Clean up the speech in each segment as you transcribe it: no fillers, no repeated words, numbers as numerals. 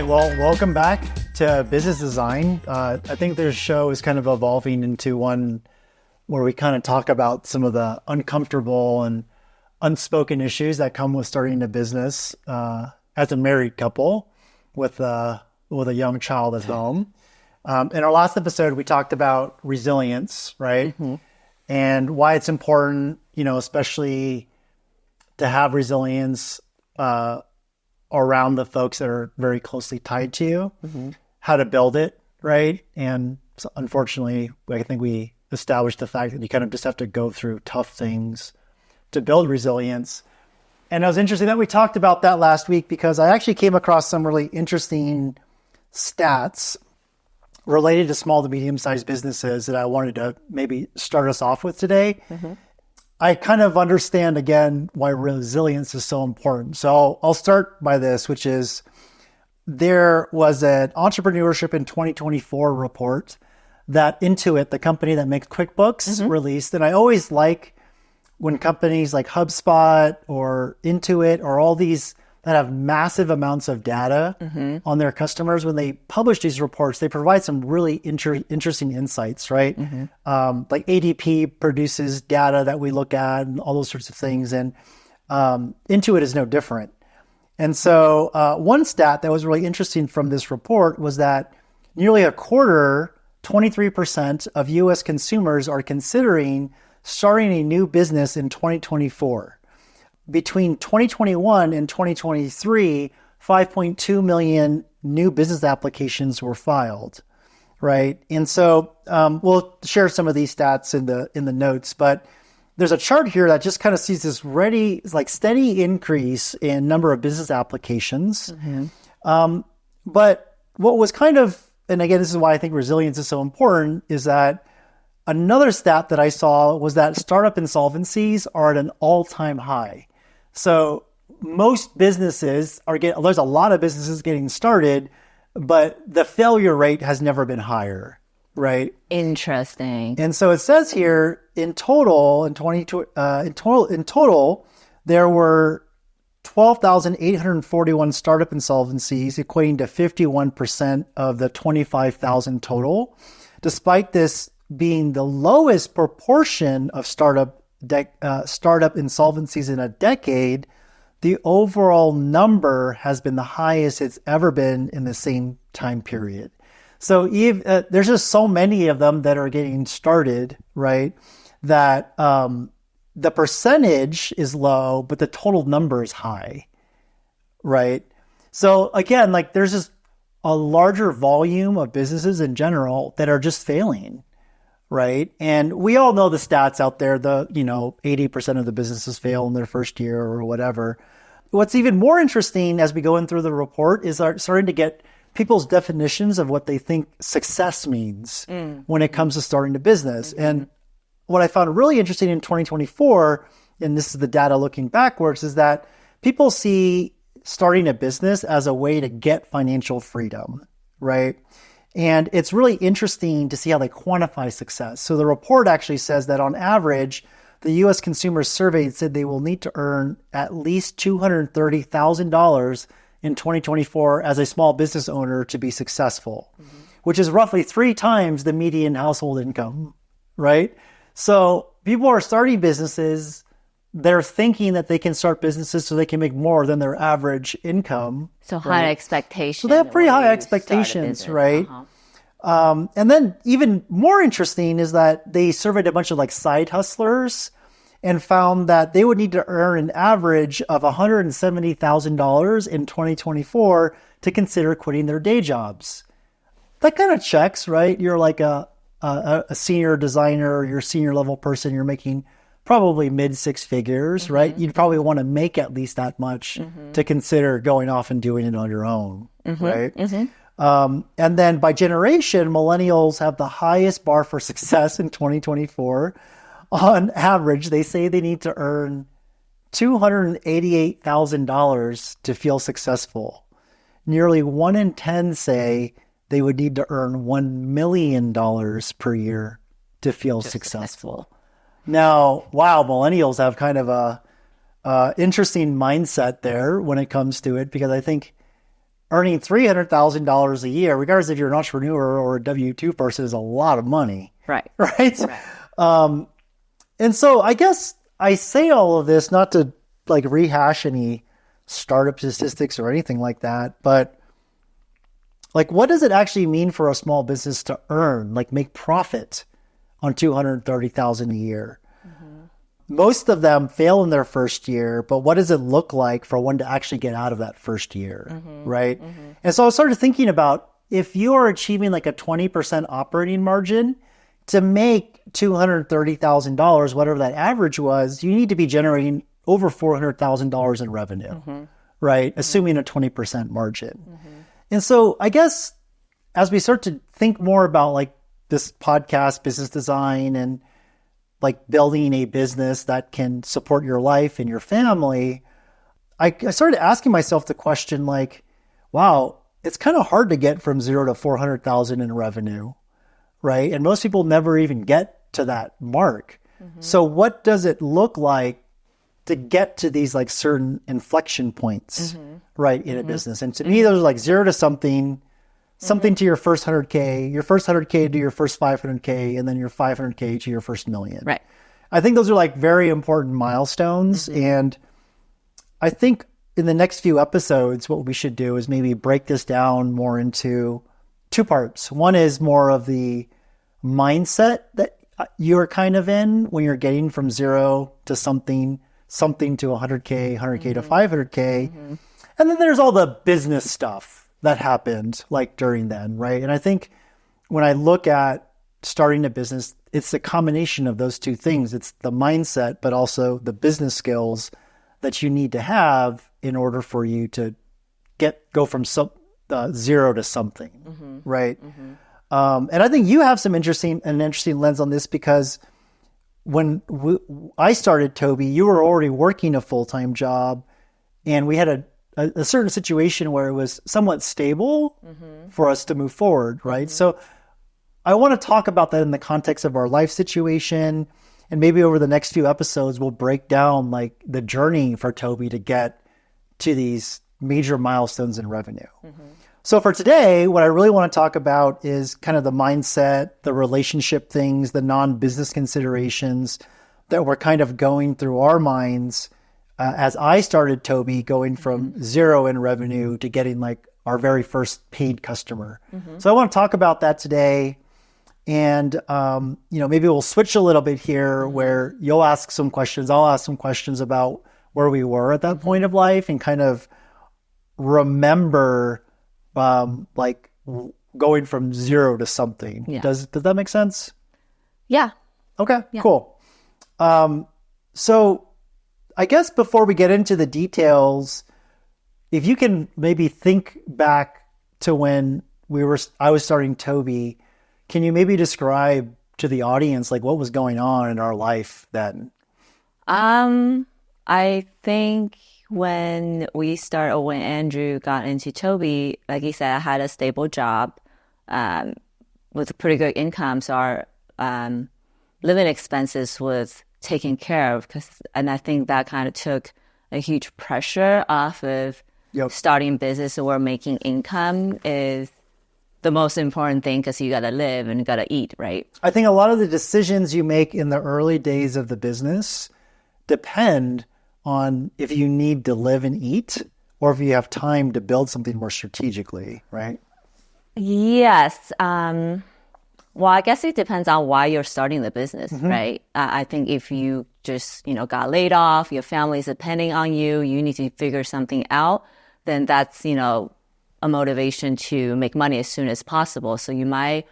right, well, welcome back to Business Design. I think this show is kind of evolving into one where we kind of talk about some of the uncomfortable and unspoken issues that come with starting a business as a married couple with a young child at home. In our last episode, we talked about resilience, right? Mm-hmm. And why it's important, especially to have resilience around the folks that are very closely tied to you, mm-hmm. how to build it, right? And so unfortunately, I think we established the fact that you kind of just have to go through tough things to build resilience. And it was interesting that we talked about that last week because I actually came across some really interesting stats related to small to medium-sized businesses that I wanted to maybe start us off with today. Mm-hmm. I kind of understand, again, why resilience is so important. So I'll start by this, which is there was an Entrepreneurship in 2024 report that Intuit, the company that makes QuickBooks, mm-hmm. released. And I always like when companies like HubSpot or Intuit or all these that have massive amounts of data mm-hmm. on their customers, when they publish these reports, they provide some really interesting insights, right? Mm-hmm. Like ADP produces data that we look at and all those sorts of things. And Intuit is no different. And so one stat that was really interesting from this report was that nearly a quarter, 23% of U.S. consumers are considering starting a new business in 2024. Between 2021 and 2023, 5.2 million new business applications were filed, right? And so we'll share some of these stats in the notes, but there's a chart here that just kind of sees this steady increase in number of business applications. Mm-hmm. But what was kind of, and again, this is why I think resilience is so important, is that another stat that I saw was that startup insolvencies are at an all-time high. So most businesses there's a lot of businesses getting started, but the failure rate has never been higher, right? Interesting. And so it says here in total, there were 12,841 startup insolvencies, equating to 51% of the 25,000 total. Despite this being the lowest proportion of startup insolvencies in a decade, the overall number has been the highest it's ever been in the same time period. So there's just so many of them that are getting started, right? That the percentage is low, but the total number is high, right? So again, there's just a larger volume of businesses in general that are just failing. Right. And we all know the stats out there, 80% of the businesses fail in their first year or whatever. What's even more interesting as we go in through the report is starting to get people's definitions of what they think success means when it comes to starting a business. Mm-hmm. And what I found really interesting in 2024, and this is the data looking backwards, is that people see starting a business as a way to get financial freedom, right? And it's really interesting to see how they quantify success. So the report actually says that on average, the U.S. consumers surveyed said they will need to earn at least $230,000 in 2024 as a small business owner to be successful, mm-hmm. which is roughly 3 times the median household income, right? So people are starting businesses. They're thinking that they can start businesses so they can make more than their average income. So high expectations. So they have pretty high expectations, right? Uh-huh. And then even more interesting is that they surveyed a bunch of side hustlers and found that they would need to earn an average of $170,000 in 2024 to consider quitting their day jobs. That kind of checks, right? You're like a senior designer, you're a senior level person, you're making probably mid 6 figures, mm-hmm. right? You'd probably want to make at least that much mm-hmm. to consider going off and doing it on your own, mm-hmm. right? Mm-hmm. And then by generation, millennials have the highest bar for success in 2024. On average, they say they need to earn $288,000 to feel successful. Nearly 1 in 10 say they would need to earn $1 million per year to feel successful. Now, wow, millennials have kind of a interesting mindset there when it comes to it, because I think earning $300,000 a year, regardless if you're an entrepreneur or a W-2 person, is a lot of money. Right. Right. And so I guess I say all of this not to like rehash any startup statistics or anything like that, but like, what does it actually mean for a small business to earn, like make profit on $230,000 a year? Most of them fail in their first year, but what does it look like for one to actually get out of that first year, right? And so I started thinking about, if you are achieving like a 20% operating margin, to make $230,000, whatever that average was, you need to be generating over $400,000 in revenue, right? Assuming a 20% margin. And so I guess as we start to think more about like this podcast, business design, and like building a business that can support your life and your family, I started asking myself the question like, wow, it's kind of hard to get from 0 to 400,000 in revenue, right? And most people never even get to that mark. So what does it look like to get to these like certain inflection points, right, in a business? And to me, those are like 0 to something to your first 100K, your first 100K to your first 500K, and then your 500K to your first million. Right. I think those are like very important milestones. And I think in the next few episodes, what we should do is maybe break this down more into two parts. One is more of the mindset that you're kind of in when you're getting from 0 to something to 100K, 100K to 500K. And then there's all the business stuff that happened like during then, right? And I think when I look at starting a business, it's a combination of those two things. It's the mindset, but also the business skills that you need to have in order for you to go from 0 to something, right? And I think you have an interesting lens on this, because when I started Toby, you were already working a full-time job, and we had a certain situation where it was somewhat stable for us to move forward, right? So I want to talk about that in the context of our life situation, and maybe over the next few episodes, we'll break down like the journey for Toby to get to these major milestones in revenue. So for today, what I really want to talk about is kind of the mindset, the relationship things, the non-business considerations that were kind of going through our minds as I started Toby, going from 0 in revenue to getting like our very first paid customer. So I want to talk about that today. And, maybe we'll switch a little bit here where you'll ask some questions. I'll ask some questions about where we were at that point of life and kind of remember like going from 0 to something. Yeah. Does that make sense? Yeah. Okay, Yeah. cool. So I guess before we get into the details, if you can maybe think back to when I was starting Toby, can you maybe describe to the audience like what was going on in our life then? I think when Andrew got into Toby, like he said, I had a stable job with a pretty good income. So our living expenses was taken care of, and I think that kind of took a huge pressure off of starting business or making income is the most important thing, because you got to live and you got to eat, right? I think a lot of the decisions you make in the early days of the business depend on if you need to live and eat or if you have time to build something more strategically, right? Yes. Well, I guess it depends on why you're starting the business, right? I think if you just, got laid off, your family's depending on you, you need to figure something out, then that's, a motivation to make money as soon as possible. So you might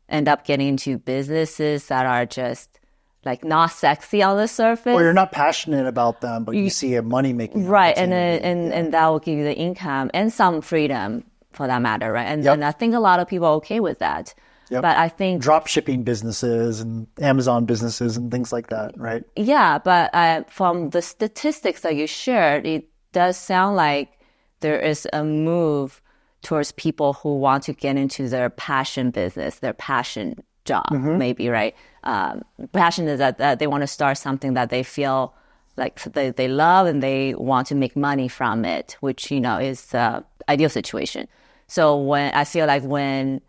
end up getting into businesses that are just like not sexy on the surface. Or you're not passionate about them, but you see a money-making right, opportunity. and that will give you the income and some freedom for that matter, right? And I think a lot of people are okay with that. But I think drop shipping businesses and Amazon businesses and things like that, right? Yeah, but from the statistics that you shared, it does sound like there is a move towards people who want to get into their passion business, their passion job, maybe, right? Passion is that they want to start something that they feel like they love and they want to make money from it, which, is ideal situation. So when I feel like when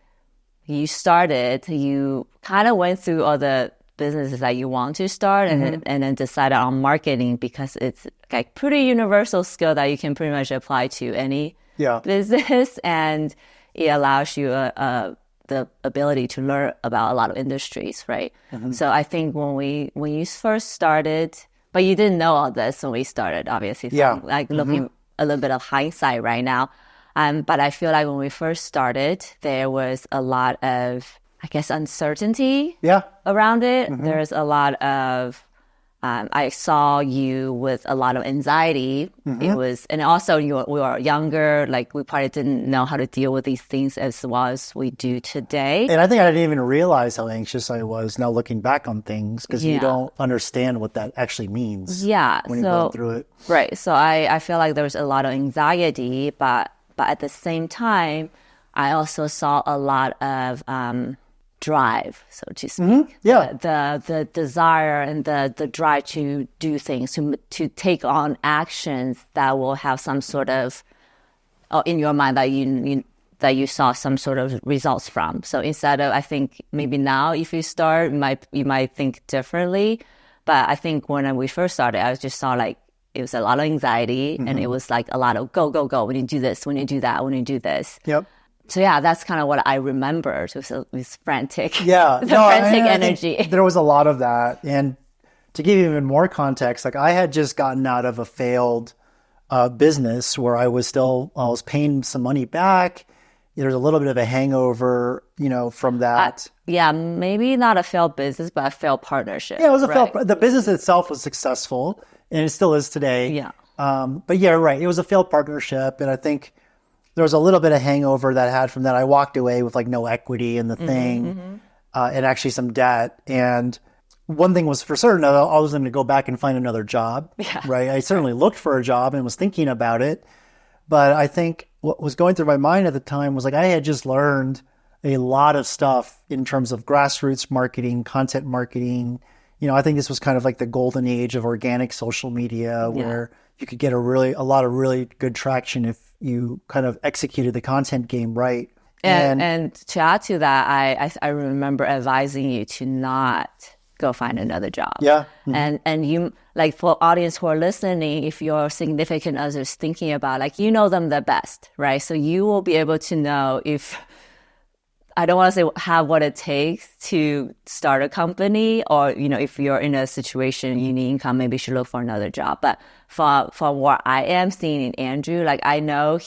you started, you kind of went through all the businesses that you want to start and then decided on marketing because it's like pretty universal skill that you can pretty much apply to any business, and it allows you the ability to learn about a lot of industries, right? So I think when you first started, but you didn't know all this when we started, obviously. So like looking a little bit of hindsight right now. But I feel like when we first started, there was a lot of, I guess, uncertainty around it. There's a lot of, I saw you with a lot of anxiety. It was, and also we were younger, like we probably didn't know how to deal with these things as well as we do today. And I think I didn't even realize how anxious I was now looking back on things, because you don't understand what that actually means when you go through it. Right. So I feel like there was a lot of anxiety, but at the same time, I also saw a lot of drive, so to speak. The desire and the drive to do things, to take on actions that will have some sort of, in your mind, that you saw some sort of results from. So instead of, I think maybe now if you start, you might think differently. But I think when we first started, I just saw like, it was a lot of anxiety and it was like a lot of go, go, go. When you do this, when you do that, when you do this. So yeah, that's kind of what I remember. It was frantic. Frantic energy. There was a lot of that. And to give you even more context, like I had just gotten out of a failed business where I was paying some money back. There's a little bit of a hangover, from that. Maybe not a failed business, but a failed partnership. Yeah, it was a failed. The business itself was successful, and it still is today. But yeah, right. It was a failed partnership, and I think there was a little bit of hangover that I had from that. I walked away with like no equity in the thing, and actually some debt. And one thing was for certain, I was going to go back and find another job. Right. I certainly looked for a job and was thinking about it, but I think what was going through my mind at the time was like I had just learned a lot of stuff in terms of grassroots marketing, content marketing. I think this was kind of like the golden age of organic social media, where you could get a lot of really good traction if you kind of executed the content game right. And to add to that, I remember advising you to not go find another job. And you, like, for audience who are listening, if your significant others thinking about, like, them the best, right? So you will be able to know if, I don't want to say have what it takes to start a company, or, if you're in a situation you need income, maybe you should look for another job. But from what I am seeing in Andrew, like I know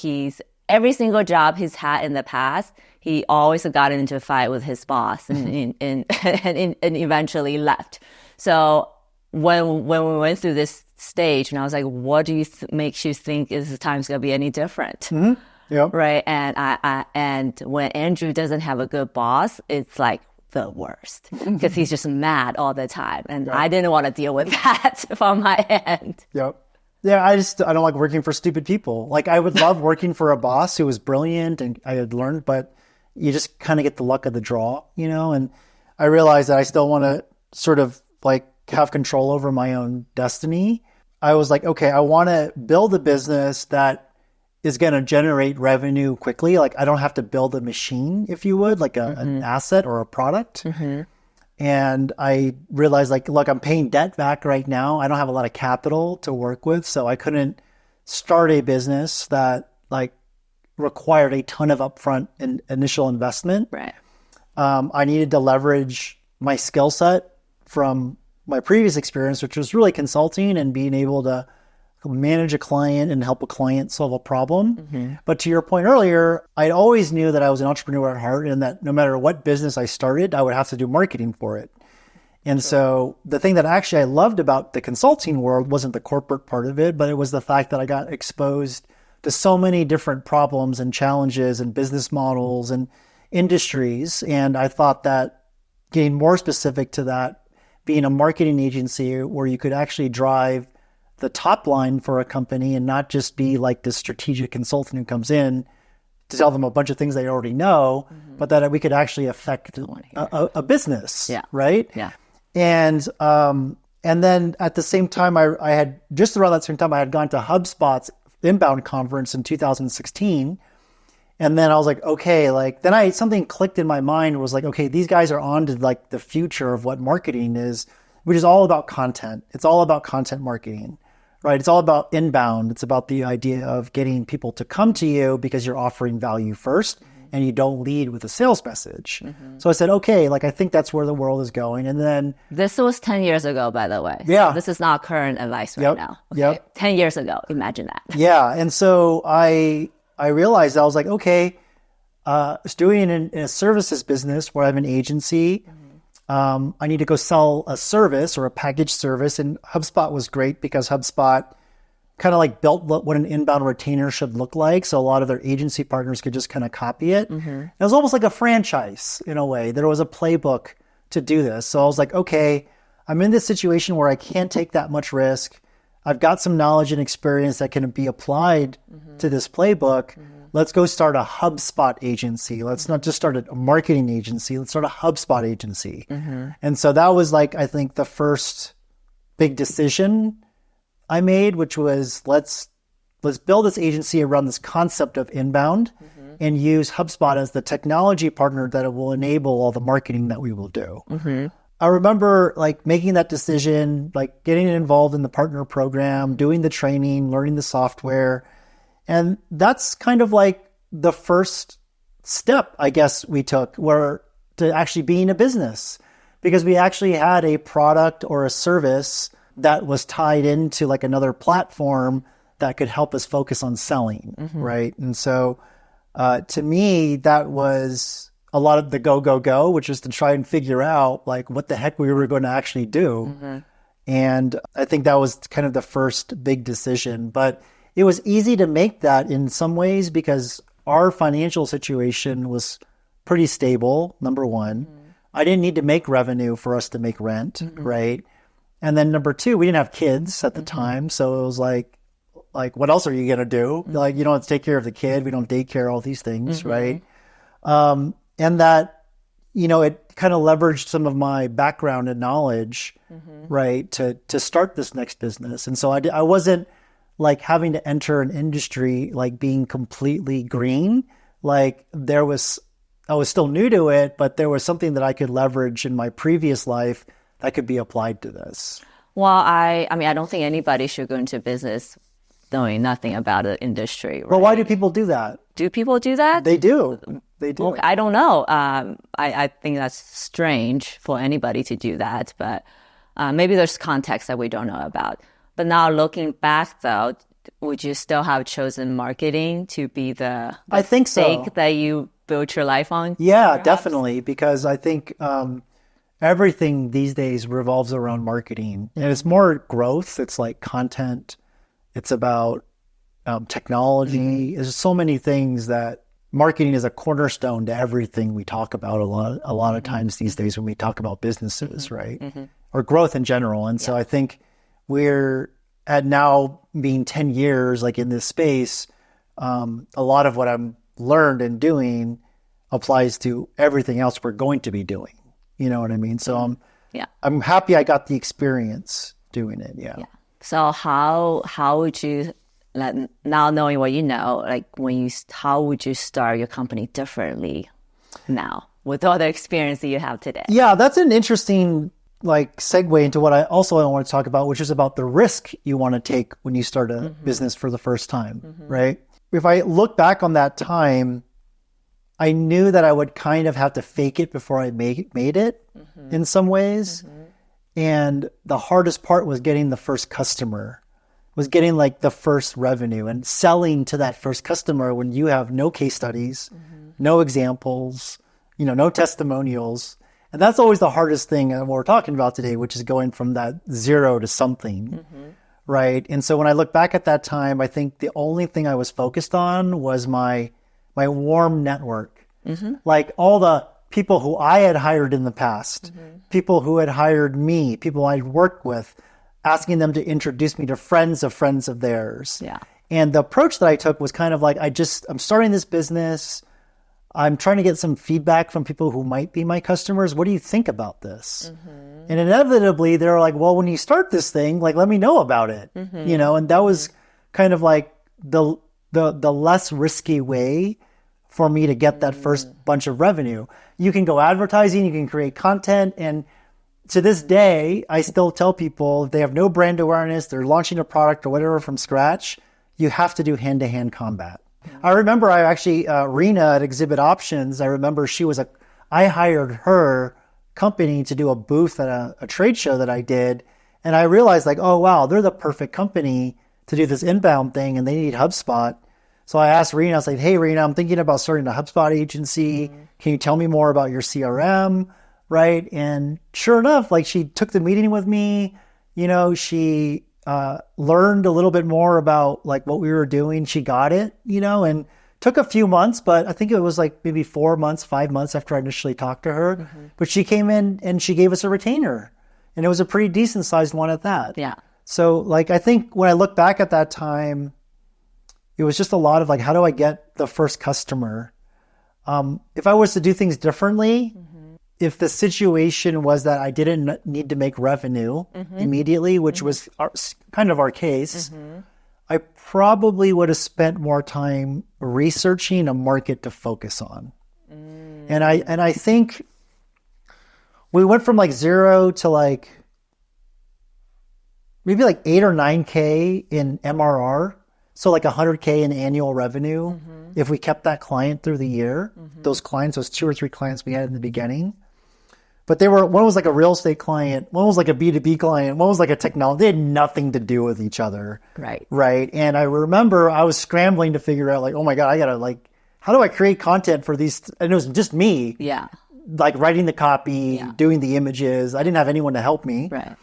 every single job he's had in the past, he always got into a fight with his boss and eventually left. So when we went through this stage, and I was like, what do you makes you think is the time's going to be any different? Right. And when Andrew doesn't have a good boss, it's like the worst because he's just mad all the time. And I didn't want to deal with that from my end. Yeah, I don't like working for stupid people. Like I would love working for a boss who was brilliant and I had learned, but you just kind of get the luck of the draw, and I realized that I still want to sort of like have control over my own destiny. I was like, okay, I want to build a business that is going to generate revenue quickly. Like I don't have to build a machine, if you would, like an asset or a product. And I realized like, look, I'm paying debt back right now. I don't have a lot of capital to work with. So I couldn't start a business that like required a ton of upfront and initial investment. Right. I needed to leverage my skill set from my previous experience, which was really consulting and being able to manage a client and help a client solve a problem. But to your point earlier, I always knew that I was an entrepreneur at heart and that no matter what business I started, I would have to do marketing for it. And so the thing that actually I loved about the consulting world wasn't the corporate part of it, but it was the fact that I got exposed to so many different problems and challenges and business models and industries. And I thought that getting more specific to that, being a marketing agency where you could actually drive the top line for a company and not just be like this strategic consultant who comes in to tell them a bunch of things they already know, but that we could actually affect a business, right? And then at the same time, I had just around that same time, I had gone to HubSpot inbound conference in 2016. And then I was like, okay, like then something clicked in my mind, was like, okay, these guys are on to like the future of what marketing is, which is all about content. It's all about content marketing, right? It's all about inbound. It's about the idea of getting people to come to you because you're offering value first and you don't lead with a sales message. So I said, okay, like I think that's where the world is going. And then This was 10 years ago, by the way. Yeah. This is not current advice right now. Okay. Yep. 10 years ago, imagine that. Yeah. And so I realized, I was like, okay, I was doing it in a services business where I have an agency. I need to go sell a service or a packaged service. And HubSpot was great because HubSpot kind of like built what an inbound retainer should look like. So a lot of their agency partners could just kind of copy it. It was almost like a franchise in a way. There was a playbook to do this. So I was like, okay, I'm in this situation where I can't take that much risk. I've got some knowledge and experience that can be applied to this playbook. Let's go start a HubSpot agency. Let's not just start a marketing agency. Let's start a HubSpot agency. And so that was like, I think the first big decision I made, which was let's build this agency around this concept of inbound and use HubSpot as the technology partner that it will enable all the marketing that we will do. I remember like making that decision, like getting involved in the partner program, doing the training, learning the software. And that's kind of like the first step, I guess, we took to actually being a business, because we actually had a product or a service that was tied into like another platform that could help us focus on selling, right? And so to me, that was a lot of the go, which is to try and figure out like what the heck we were going to actually do. And I think that was kind of the first big decision. But it was easy to make that in some ways because our financial situation was pretty stable, number one. I didn't need to make revenue for us to make rent, right? And then number two, we didn't have kids at the time. So it was like, what else are you going to do? Like, you don't have to take care of the kid. We don't daycare, all these things, right? And that, it kind of leveraged some of my background and knowledge, right, to start this next business. And so I wasn't like having to enter an industry, like being completely green. Like I was still new to it, but there was something that I could leverage in my previous life that could be applied to this. Well, I mean, I don't think anybody should go into business knowing nothing about the industry. Right? Well, why do people do that? Do people do that? They do. They do. Well, I don't know. I think that's strange for anybody to do that, but maybe there's context that we don't know about. But now looking back, though, would you still have chosen marketing to be the I think so. stake that you built your life on? Yeah, perhaps? definitely. Because I think everything these days revolves around marketing. And it's more growth. It's like content. It's about technology. There's so many things that marketing is a cornerstone to everything we talk about a lot of times these days when we talk about businesses, right? Or growth in general. And so I think we're at now being 10 years like in this space, a lot of what I'm learned and doing applies to everything else we're going to be doing. You know what I mean? So I'm happy I got the experience doing it. Yeah. So how would you, now knowing what you know, like how would you start your company differently now with all the experience that you have today? Yeah, that's an interesting like segue into what I also want to talk about, which is about the risk you want to take when you start a business for the first time, right? If I look back on that time, I knew that I would kind of have to fake it before I made it in some ways. And the hardest part was getting the first customer, was getting like the first revenue and selling to that first customer when you have no case studies, no examples, no testimonials. And that's always the hardest thing what we're talking about today, which is going from that zero to something, right? And so when I look back at that time, I think the only thing I was focused on was my warm network, like all the people who I had hired in the past, people who had hired me, people I'd worked with, asking them to introduce me to friends of theirs. Yeah. And the approach that I took was kind of like, I'm starting this business. I'm trying to get some feedback from people who might be my customers. What do you think about this? And inevitably they're like, well, when you start this thing, like, let me know about it, and that was kind of like the less risky way for me to get that first bunch of revenue. You can go advertising, you can create content, and to this day, I still tell people if they have no brand awareness, they're launching a product or whatever from scratch, you have to do hand-to-hand combat. I remember Rena at Exhibit Options, I remember I hired her company to do a booth at a trade show that I did. And I realized like, oh, wow, they're the perfect company to do this inbound thing and they need HubSpot. So I asked Rena, I was like, hey, Rena, I'm thinking about starting a HubSpot agency. Can you tell me more about your CRM? Right. And sure enough, like she took the meeting with me, she learned a little bit more about like what we were doing. She got it, and took a few months, but I think it was like maybe 4 months, 5 months after I initially talked to her. But she came in and she gave us a retainer, and it was a pretty decent sized one at that. Yeah. So like, I think when I look back at that time, it was just a lot of like, how do I get the first customer? If I was to do things differently, if the situation was that I didn't need to make revenue immediately, which was kind of our case, I probably would have spent more time researching a market to focus on. And I think we went from like 0 to like maybe like 8 or 9K in MRR. So like 100K in annual revenue. If we kept that client through the year, those 2 or 3 clients we had in the beginning. But one was like a real estate client, one was like a B2B client, one was like a technology. They had nothing to do with each other. Right. Right. And I remember I was scrambling to figure out like, oh my God, I gotta like, how do I create content for these? And it was just me. Yeah. Like writing the copy, doing the images. I didn't have anyone to help me. Right.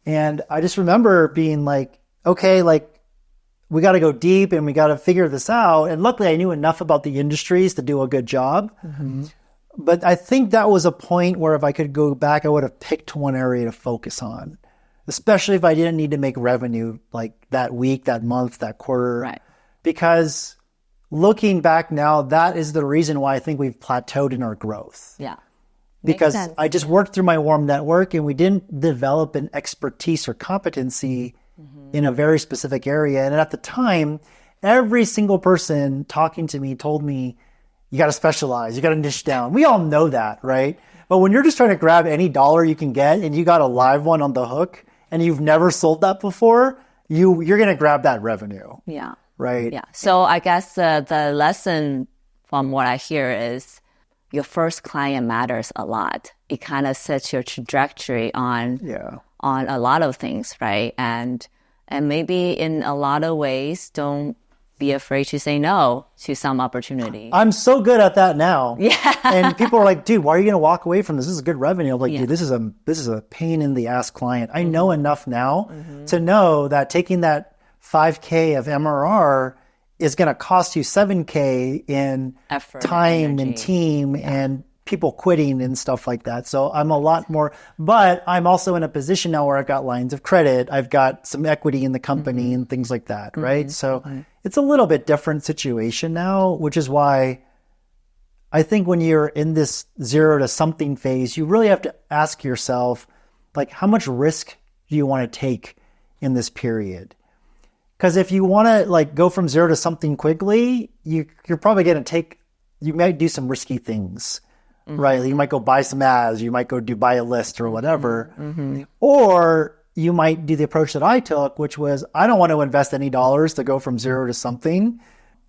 And I just remember being like, okay, like we got to go deep and we got to figure this out. And luckily I knew enough about the industries to do a good job. But I think that was a point where if I could go back, I would have picked one area to focus on, especially if I didn't need to make revenue like that week, that month, that quarter. Right. Because looking back now, that is the reason why I think we've plateaued in our growth. Yeah. Because I just worked through my warm network and we didn't develop an expertise or competency in a very specific area. And at the time, every single person talking to me told me, you got to specialize, you got to niche down. We all know that, right? But when you're just trying to grab any dollar you can get and you got a live one on the hook and you've never sold that before, you're going to grab that revenue. Yeah. Right. Yeah. So I guess the lesson from what I hear is your first client matters a lot. It kind of sets your trajectory on a lot of things, right? And maybe in a lot of ways, don't be afraid to say no to some opportunity. I'm so good at that now. Yeah. And people are like, dude, why are you going to walk away from this? This is good revenue. I'm like, dude, this is a pain in the ass client. I know enough now to know that taking that 5K of MRR is going to cost you 7K in effort, time and team and people quitting and stuff like that. So I'm a lot more, but I'm also in a position now where I've got lines of credit. I've got some equity in the company and things like that. Right. So it's a little bit different situation now, which is why I think when you're in this 0 to something phase, you really have to ask yourself, like, how much risk do you want to take in this period? Because if you want to like go from 0 to something quickly, you're probably going to you might do some risky things. Right. You might go buy some ads, you might go buy a list or whatever. Or you might do the approach that I took, which was, I don't want to invest any dollars to go from 0 to something.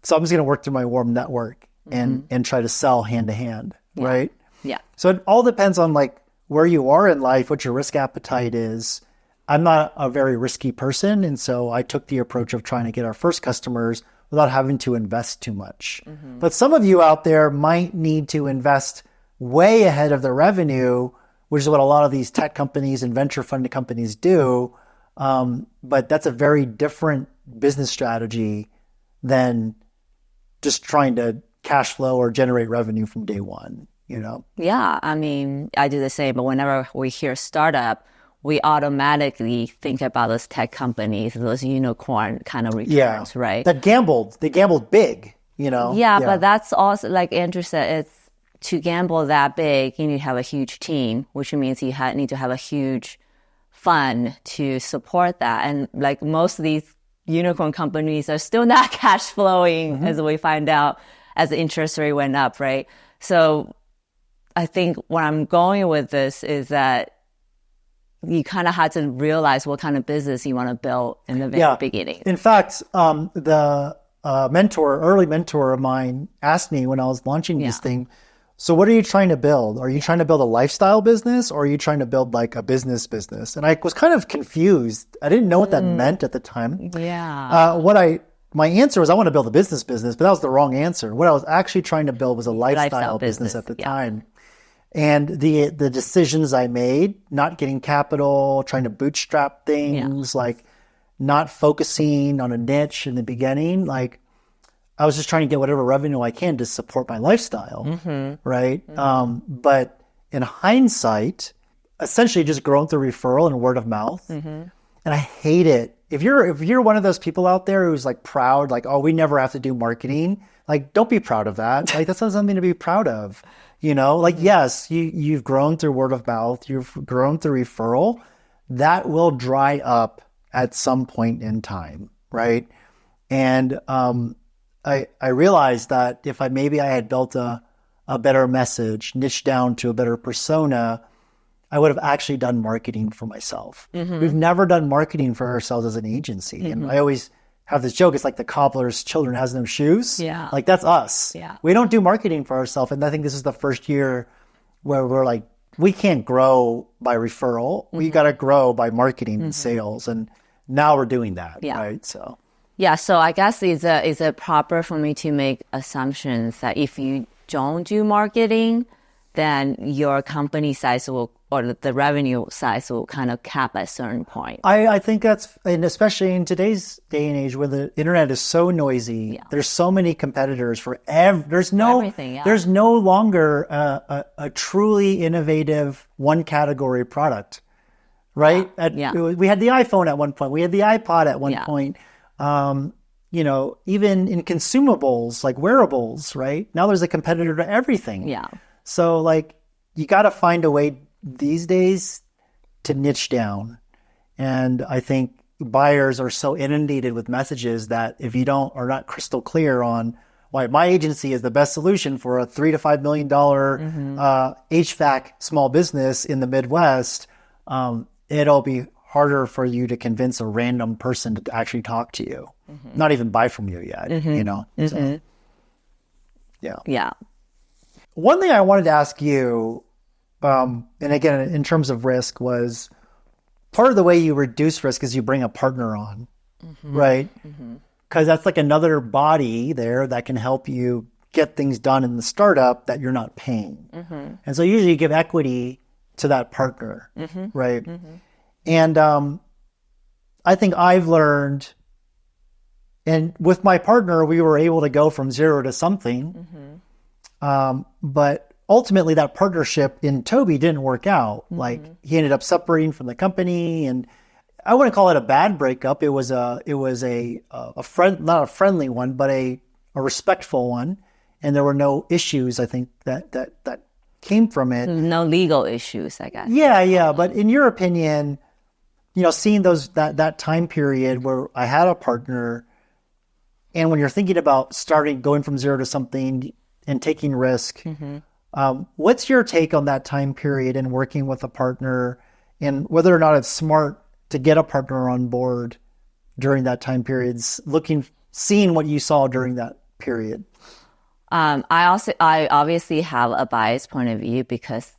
So I'm just going to work through my warm network and try to sell hand to hand. Right. Yeah. So it all depends on like where you are in life, what your risk appetite is. I'm not a very risky person. And so I took the approach of trying to get our first customers without having to invest too much. But some of you out there might need to invest way ahead of the revenue, which is what a lot of these tech companies and venture funded companies do. But that's a very different business strategy than just trying to cash flow or generate revenue from day one, Yeah. I mean, I do the same, but whenever we hear startup, we automatically think about those tech companies, those unicorn kind of returns, right? They gambled big, Yeah, but that's also, like Andrew said, it's to gamble that big, you need to have a huge team, which means you need to have a huge fund to support that. And like most of these unicorn companies are still not cash flowing as we find out as the interest rate went up, right? So I think where I'm going with this is that you kind of had to realize what kind of business you want to build in the very beginning. In fact, the early mentor of mine asked me when I was launching this thing, so what are you trying to build? Are you trying to build a lifestyle business, or are you trying to build like a business? And I was kind of confused. I didn't know what that meant at the time. Yeah. My answer was I want to build a business, but that was the wrong answer. What I was actually trying to build was a lifestyle business at the time. And the decisions I made, not getting capital, trying to bootstrap things, like not focusing on a niche in the beginning, like I was just trying to get whatever revenue I can to support my lifestyle, right? But in hindsight, essentially just growing through referral and word of mouth. And I hate it. If you're one of those people out there who's like proud, like, oh, we never have to do marketing, like, don't be proud of that. Like, that's not something to be proud of. You know, like, yes, you've grown through word of mouth, you've grown through referral. That will dry up at some point in time, right? And I realized that if I had built a better message, niched down to a better persona, I would have actually done marketing for myself. We've never done marketing for ourselves as an agency. And I always have this joke, it's like the cobbler's children has no shoes. Yeah. Like, that's us. Yeah. We don't do marketing for ourselves. And I think this is the first year where we're like, we can't grow by referral. We got to grow by marketing and sales. And now we're doing that. Right. So. Yeah. So I guess is it proper for me to make assumptions that if you don't do marketing, then your company size will, or the revenue size will kind of cap at a certain point. I think that's, and especially in today's day and age where the internet is so noisy, there's so many competitors for there's no longer a truly innovative one category product, right? We had the iPhone at one point, we had the iPod at one point. You know, even in consumables like wearables, right? Now there's a competitor to everything. Yeah. So like, you got to find a way these days to niche down. And I think buyers are so inundated with messages that if you are not crystal clear on why my agency is the best solution for a $3 to $5 million HVAC small business in the Midwest, it'll be harder for you to convince a random person to actually talk to you, not even buy from you yet, you know? So, Yeah. One thing I wanted to ask you, and again, in terms of risk, was part of the way you reduce risk is you bring a partner on, right? Because that's like another body there that can help you get things done in the startup that you're not paying. And so usually you give equity to that partner, right? And I think I've learned, and with my partner, we were able to go from zero to something. But ultimately that partnership in Toby didn't work out. Like, he ended up separating from the company, and I wouldn't call it a bad breakup. It was a friend, not a friendly one, but a respectful one. And there were no issues, I think, that came from it. No legal issues, I guess. Yeah. But in your opinion, you know, seeing that time period where I had a partner, and when you're thinking about going from zero to something and taking risk, what's your take on that time period and working with a partner, and whether or not it's smart to get a partner on board during that time period, seeing what you saw during that period? I obviously have a biased point of view because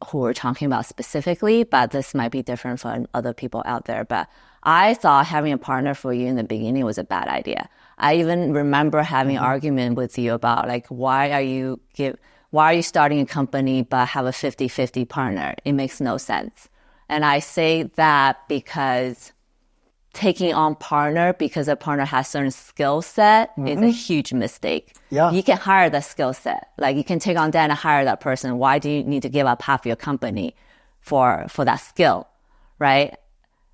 who we're talking about specifically, but this might be different for other people out there. But I thought having a partner for you in the beginning was a bad idea. I even remember having an argument with you about like, why are you starting a company but have a 50-50 partner? It makes no sense. And I say that because taking on partner because a partner has certain skill set is a huge mistake. Yeah. You can hire that skill set. Like, you can take on that and hire that person. Why do you need to give up half your company for that skill, right?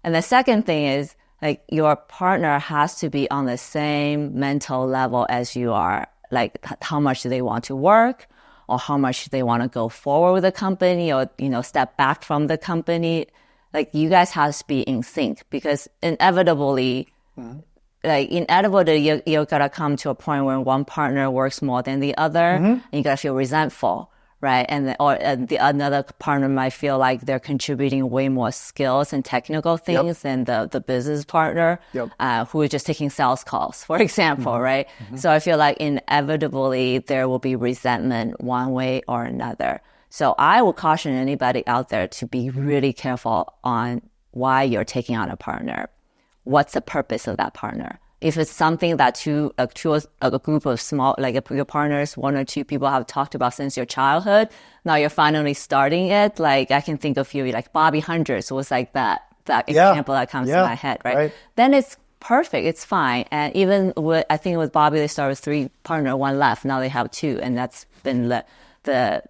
And the second thing is, like, your partner has to be on the same mental level as you are. Like, how much do they want to work, or how much they want to go forward with the company, or, you know, step back from the company. Like, you guys have to be in sync, because inevitably like inevitably you're gonna come to a point where one partner works more than the other, and you gotta feel resentful, right? And another partner might feel like they're contributing way more skills and technical things than the business partner, who is just taking sales calls, for example, right? So I feel like inevitably there will be resentment one way or another. So I will caution anybody out there to be really careful on why you're taking on a partner. What's the purpose of that partner? If it's something that a group of small, like your partners, one or two people have talked about since your childhood, now you're finally starting it. Like I can think of you, like Bobby Hundreds was like that example that comes to my head, right? Then it's perfect. It's fine. And even I think with Bobby, they started with 3 partners, 1 left. Now they have 2, and that's been the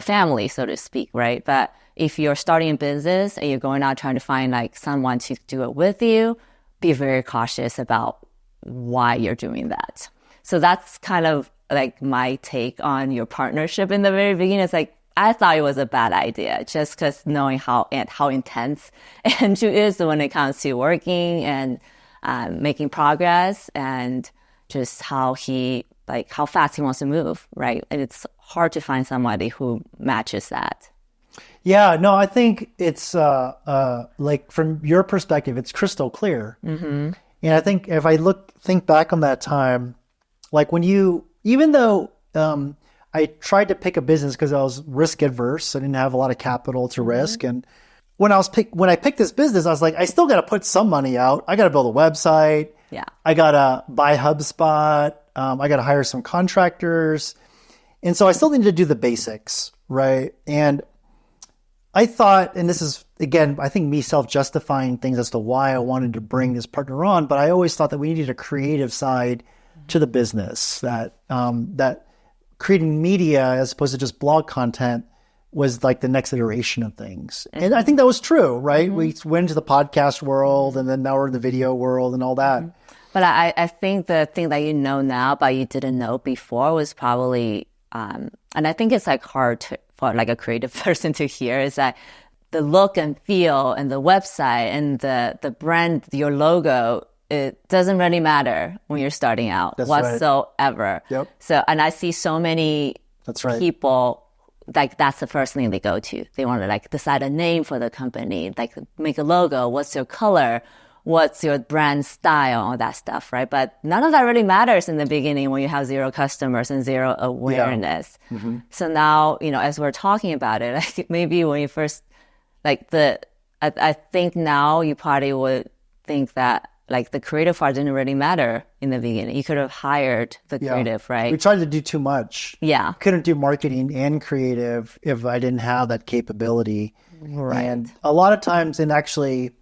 family, so to speak, right? But if you're starting a business and you're going out trying to find like someone to do it with you, be very cautious about why you're doing that. So that's kind of like my take on your partnership in the very beginning. It's like, I thought it was a bad idea just because knowing how intense Andrew is when it comes to working and making progress, and just how fast he wants to move, right? And it's hard to find somebody who matches that. Yeah, no, I think it's like from your perspective, it's crystal clear. And I think if I think back on that time, like even though I tried to pick a business because I was risk adverse, I didn't have a lot of capital to risk, and when I picked this business, I was like, I still got to put some money out. I got to build a website. Yeah, I got to buy HubSpot. I got to hire some contractors, and so I still needed to do the basics, right? And I thought, and this is, again, I think me self-justifying things as to why I wanted to bring this partner on, but I always thought that we needed a creative side to the business, that creating media as opposed to just blog content was like the next iteration of things. And I think that was true, right? We went into the podcast world, and then now we're in the video world and all that. But I think the thing that you know now but you didn't know before was probably, and I think it's like hard for like a creative person to hear, is that the look and feel and the website and the brand, your logo, it doesn't really matter when you're starting out whatsoever. Yep. So, and I see so many people, like that's the first thing they go to. They want to like decide a name for the company, like make a logo, what's your color, what's your brand style, all that stuff, right? But none of that really matters in the beginning when you have 0 customers and 0 awareness. So now, as we're talking about it, like maybe when you first, I think now you probably would think that like the creative part didn't really matter in the beginning. You could have hired the creative, right? We tried to do too much. Yeah. Couldn't do marketing and creative if I didn't have that capability. Right. And a lot of times, and actually,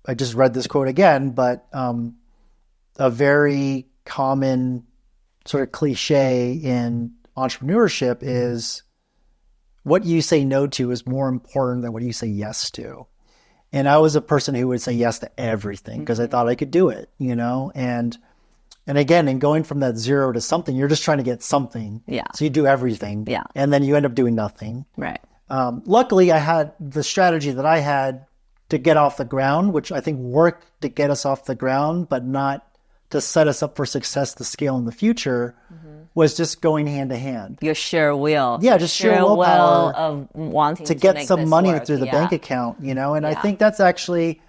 I just read this quote again, but a very common sort of cliche in entrepreneurship is what you say no to is more important than what you say yes to. And I was a person who would say yes to everything because I thought I could do it, and again, in going from that 0 to something, you're just trying to get something. Yeah. So you do everything. Yeah. And then you end up doing nothing. Right. Luckily, I had the strategy that I had to get off the ground, which I think worked to get us off the ground, but not to set us up for success to scale in the future, was just going hand to hand. Your sheer will. Yeah, just sheer willpower of wanting to get make some this money work. through the bank account, and I think that's actually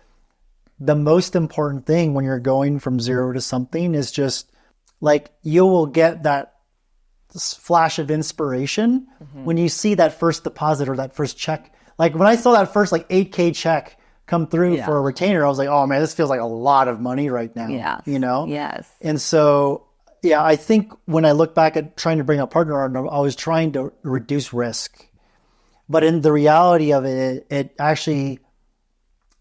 the most important thing when you're going from 0 to something, is just like you will get that flash of inspiration when you see that first deposit or that first check. Like when I saw that first like $8,000 check come through for a retainer, I was like, oh man, this feels like a lot of money right now. Yeah. Yes. And so, yeah, I think when I look back at trying to bring a partner on, I was trying to reduce risk. But in the reality of it, it actually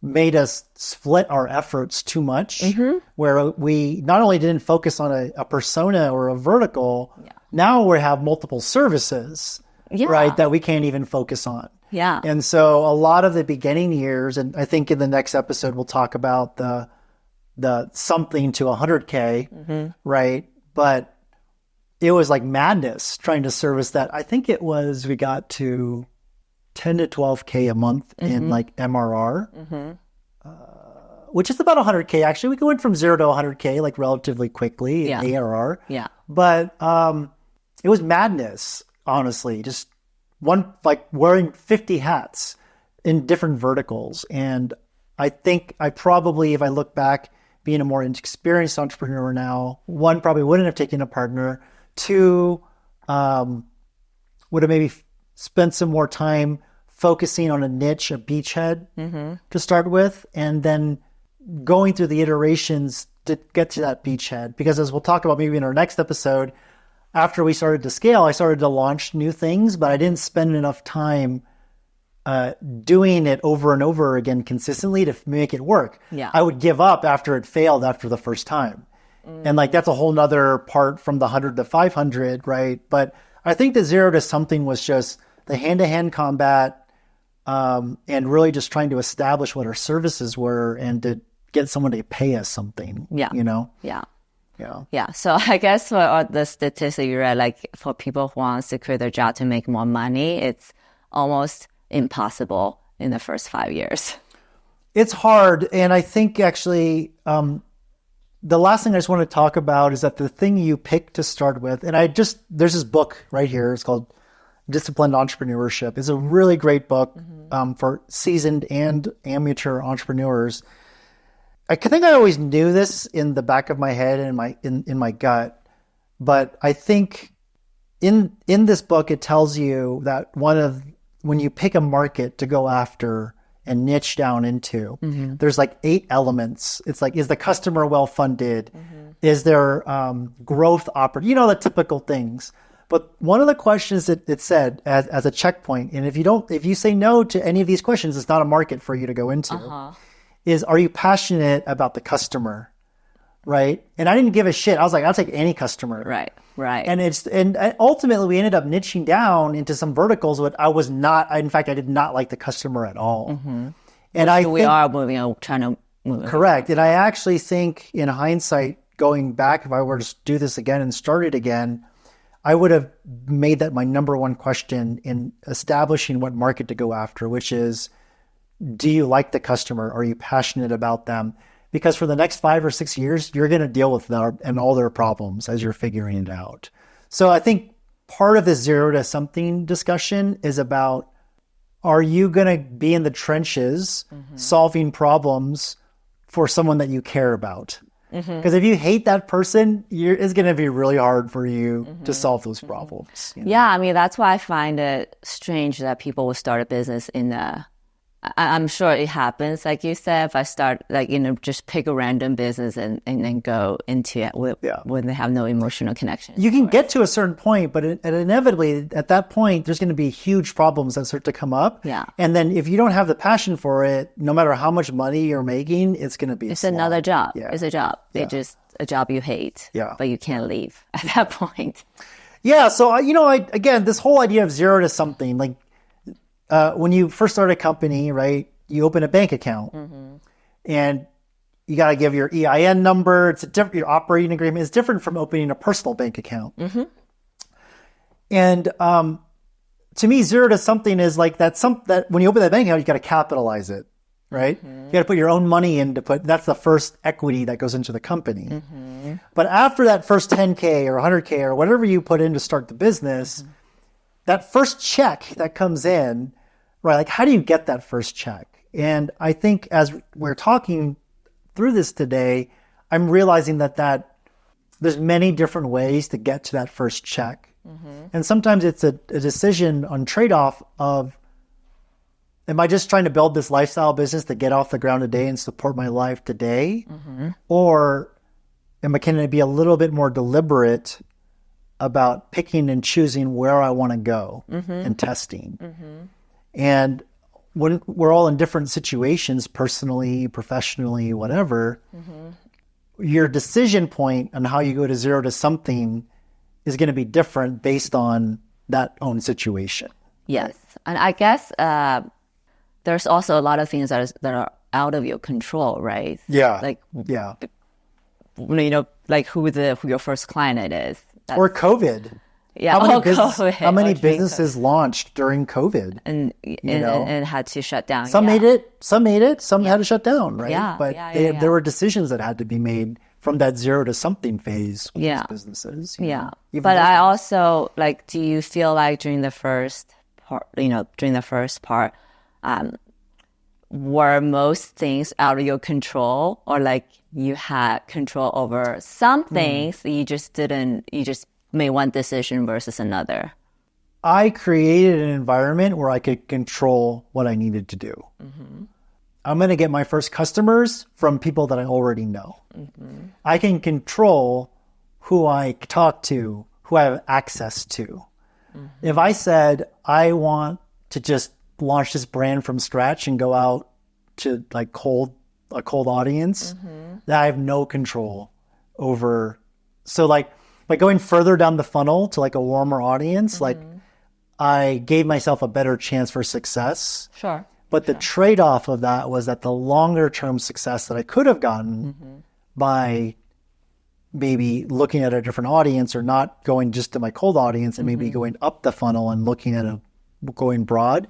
made us split our efforts too much, where we not only didn't focus on a persona or a vertical, now we have multiple services, right, that we can't even focus on. Yeah. And so a lot of the beginning years, and I think in the next episode, we'll talk about the something to 100K, right? But it was like madness trying to service that. I think it was, we got to 10 to 12K a month in like MRR, which is about 100K. Actually, we went from 0 to 100K like relatively quickly in ARR. Yeah. But it was madness, honestly. Just one, like wearing 50 hats in different verticals. And I think I probably, if I look back, being a more experienced entrepreneur now, one, probably wouldn't have taken a partner. Two, would have maybe spent some more time focusing on a niche, a beachhead to start with, and then going through the iterations to get to that beachhead. Because as we'll talk about maybe in our next episode, after we started to scale, I started to launch new things, but I didn't spend enough time doing it over and over again consistently to make it work. Yeah. I would give up after it failed after the first time. And like, that's a whole nother part from the 100 to 500, right? But I think the 0 to something was just the hand-to-hand combat, and really just trying to establish what our services were and to get someone to pay us something, you know? Yeah. Yeah. Yeah. So I guess for all the statistics you read, like for people who want to quit their job to make more money, it's almost impossible in the first 5 years. It's hard. And I think actually, the last thing I just want to talk about is that the thing you pick to start with, and there's this book right here. It's called Disciplined Entrepreneurship. It's a really great book for seasoned and amateur entrepreneurs. I think I always knew this in the back of my head and in my gut, but I think in this book it tells you that when you pick a market to go after and niche down into, there's like 8 elements. It's like, is the customer well funded? Is there growth opportunity? You know, the typical things. But one of the questions that it said as a checkpoint, and if you say no to any of these questions, it's not a market for you to go into, is, are you passionate about the customer? Right? And I didn't give a shit. I was like, I'll take any customer. Right. And ultimately we ended up niching down into some verticals, but I was not, in fact, I did not like the customer at all. And we are trying to move. Correct. And I actually think in hindsight, going back, if I were to do this again and start it again, I would have made that my number one question in establishing what market to go after, which is, do you like the customer? Are you passionate about them? Because for the next 5 or 6 years, you're going to deal with them and all their problems as you're figuring it out. So I think part of the 0 to something discussion is about, are you going to be in the trenches solving problems for someone that you care about? Because if you hate that person, it's going to be really hard for you to solve those problems. You know? Yeah, I mean, that's why I find it strange that people will start a business I'm sure it happens, like you said, if I start, just pick a random business and then go into it when they have no emotional connection. You can get to a certain point, but inevitably at that point, there's going to be huge problems that start to come up. Yeah. And then if you don't have the passion for it, no matter how much money you're making, it's going to be It's another job. Yeah. It's a job. Yeah. It's just a job you hate. Yeah. But you can't leave at that point. Yeah. So, again, this whole idea of 0 to something, like, when you first start a company, right, you open a bank account and you got to give your EIN number. It's your operating agreement is different from opening a personal bank account. And to me, 0 to something is like that when you open that bank account, you got to capitalize it, right? You got to put your own money in that's the first equity that goes into the company. But after that first 10K or 100K or whatever you put in to start the business, that first check that comes in, right? Like, how do you get that first check? And I think as we're talking through this today, I'm realizing that there's many different ways to get to that first check. And sometimes it's a decision on trade-off of, am I just trying to build this lifestyle business to get off the ground today and support my life today? Or can I be a little bit more deliberate about picking and choosing where I want to go and testing? And when we're all in different situations, personally, professionally, whatever, your decision point on how you go to 0 to something is going to be different based on that own situation. Yes. And I guess there's also a lot of things that are out of your control, right? Yeah. Like, yeah. Like who your first client is. Or COVID. Yeah, COVID. How many businesses launched during COVID? And had to shut down. Some made it, some had to shut down, right? Yeah, but there were decisions that had to be made from that 0 to something phase with these businesses. But I also, like, do you feel like during the first part, were most things out of your control, or like you had control over some things, you just made one decision versus another? I created an environment where I could control what I needed to do. Mm-hmm. I'm going to get my first customers from people that I already know. Mm-hmm. I can control who I talk to, who I have access to. Mm-hmm. If I said, I want to just launch this brand from scratch and go out to like a cold audience, that I have no control over. So like by going further down the funnel to like a warmer audience, like I gave myself a better chance for success. Sure. But the trade-off of that was that the longer-term success that I could have gotten by maybe looking at a different audience, or not going just to my cold audience and maybe going up the funnel and looking at going broad,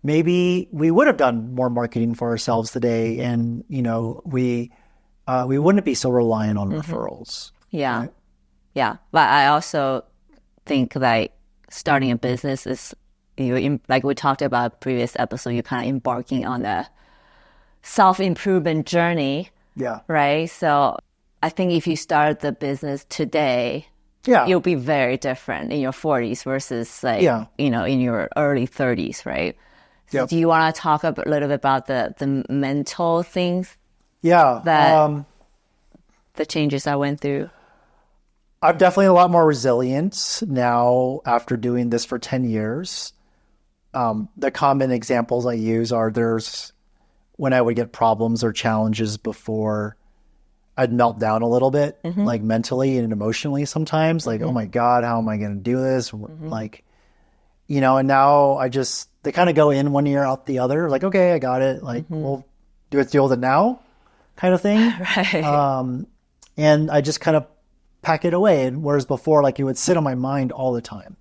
maybe we would have done more marketing for ourselves today, and we wouldn't be so reliant on referrals. Yeah. Right? Yeah. But I also think like starting a business is, like we talked about previous episode, you're kind of embarking on a self-improvement journey. Yeah. Right. So I think if you start the business today, you'll be very different in your 40s versus like, in your early 30s. Right. So do you want to talk a little bit about the mental things? Yeah. That the changes I went through? I'm definitely a lot more resilient now after doing this for 10 years. The common examples I use are there's when I would get problems or challenges before, I'd melt down a little bit, like mentally and emotionally sometimes, like, oh my God, how am I going to do this? Like, and now they kind of go in one ear out the other, like, okay, I got it. Like, we'll deal with it now kind of thing. Right. And I just kind of pack it away. And whereas before, like, it would sit on my mind all the time.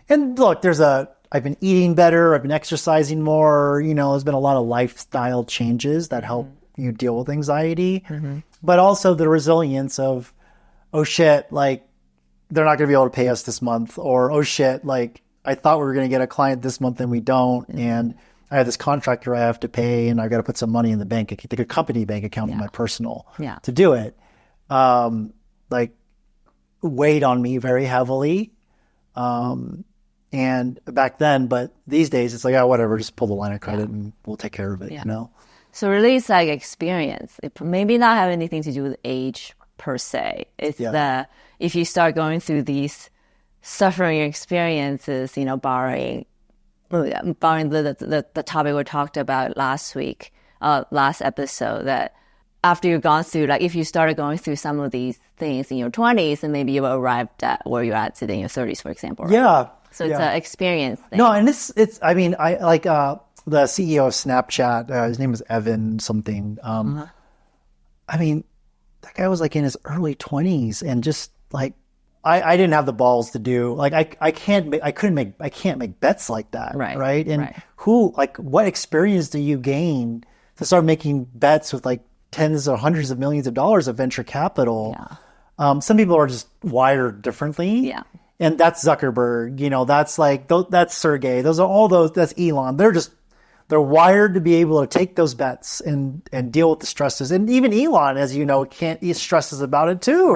And look, I've been eating better. I've been exercising more. There's been a lot of lifestyle changes that help you deal with anxiety, but also the resilience of, oh shit, like they're not going to be able to pay us this month, or oh shit, like I thought we were going to get a client this month and we don't, and I have this contractor I have to pay, and I've got to put some money in the the company bank account from my personal to do it. Like weighed on me very heavily. And back then, but these days it's like, oh, whatever, just pull the line of credit and we'll take care of it, So really it's like experience. It maybe not have anything to do with age per se. It's if you start going through these suffering experiences, borrowing the topic we talked about last episode, that after you've gone through, like if you started going through some of these things in your 20s, and maybe you arrived at where you're at today in your 30s, for example. Right? Yeah. So it's an experience thing. No, and I mean, I like the CEO of Snapchat, his name was Evan something. I mean, that guy was like in his early 20s, and just like, I didn't have the balls to do, like, I can't make bets like that. Right. And what experience do you gain to start making bets with like tens or hundreds of millions of dollars of venture capital? Yeah. Some people are just wired differently. Yeah. And that's Zuckerberg, that's like, that's Sergey. That's Elon. They're wired to be able to take those bets and deal with the stresses. And even Elon, as you know, he stresses about it too.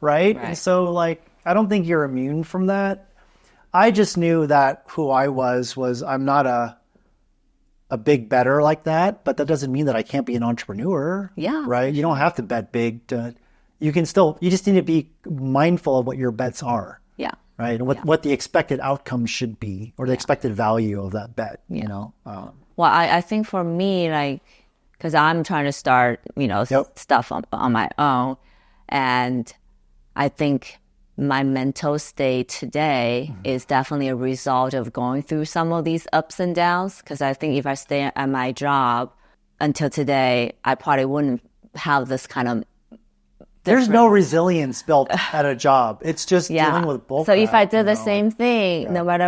Right. And so like, I don't think you're immune from that. I just knew that who I was I'm not a big better like that, but that doesn't mean that I can't be an entrepreneur. Yeah. Right. You don't have to bet big you just need to be mindful of what your bets are. Yeah. Right. And what the expected outcome should be, or the expected value of that bet, Well, I think for me, like, because I'm trying to start, stuff on my own. And I think my mental state today is definitely a result of going through some of these ups and downs. Because I think if I stay at my job until today, I probably wouldn't have this There's no resilience built at a job. It's just dealing with bull So if I crap, did the same thing, no matter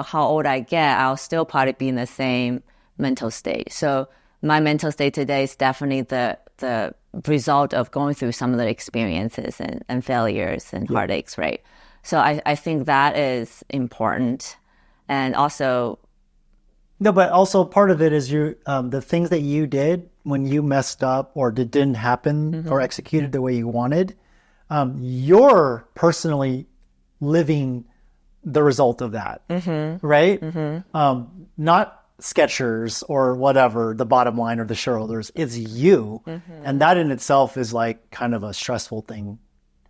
how old I get, I'll still probably be in the same mental state. So my mental state today is definitely the result of going through some of the experiences and failures and heartaches, right? So I think that is important. And also... No, but also part of it is the things that you did when you messed up or didn't happen or executed the way you wanted, you're personally living the result of that, right? Not Skechers or whatever, the bottom line or the shareholders, it's you. And that in itself is like kind of a stressful thing.